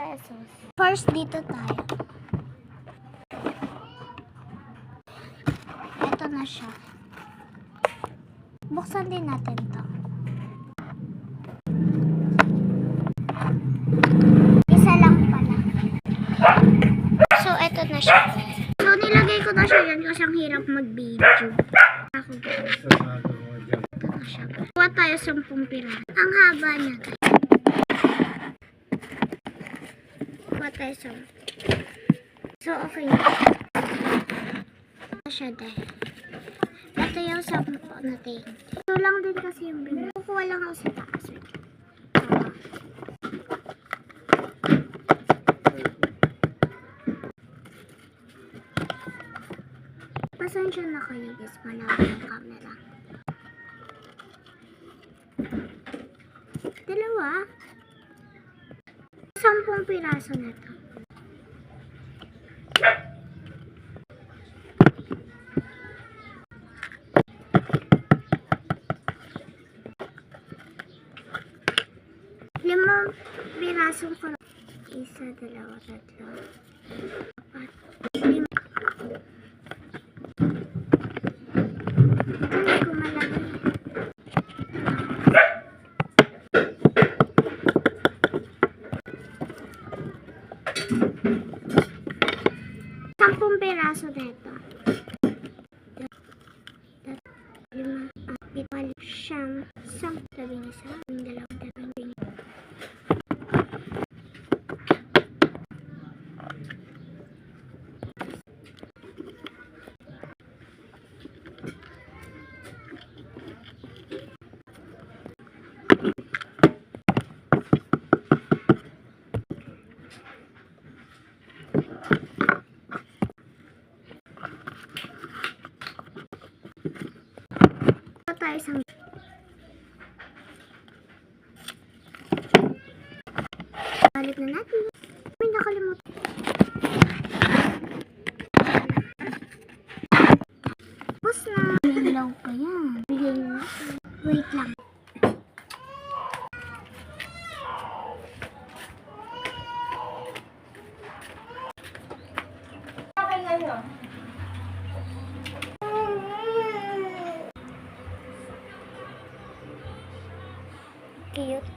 pesos. First, dito tayo. Ito na siya. Buksan din natin to. Isa lang pala. So, ito na siya. So, nilagay ko na siya yan kasi ang hirap mag-video. Ako guys. Ito na siya. Kuha tayo 10 piraso. Ang haba niya guys. Kuha tayo 10. So, okay na. Ito siya dahil. Ito yung 10 natin. Ito lang din kasi yung binili. Kukuha lang ako sa taas. Pasensya na kayo guys, malabo yung camera. Dalawa. 10 piraso na to. Limang piraso ko. 1, 2, 3, 4, 5. Piraso dito. 5, 7, 10. Sabi niya sa akin, 2, 3. Tayo isang balik na natin. May nakalimutan. Tapos na. Ilaw pa yan. Bigay na natin. Wait lang. Cute.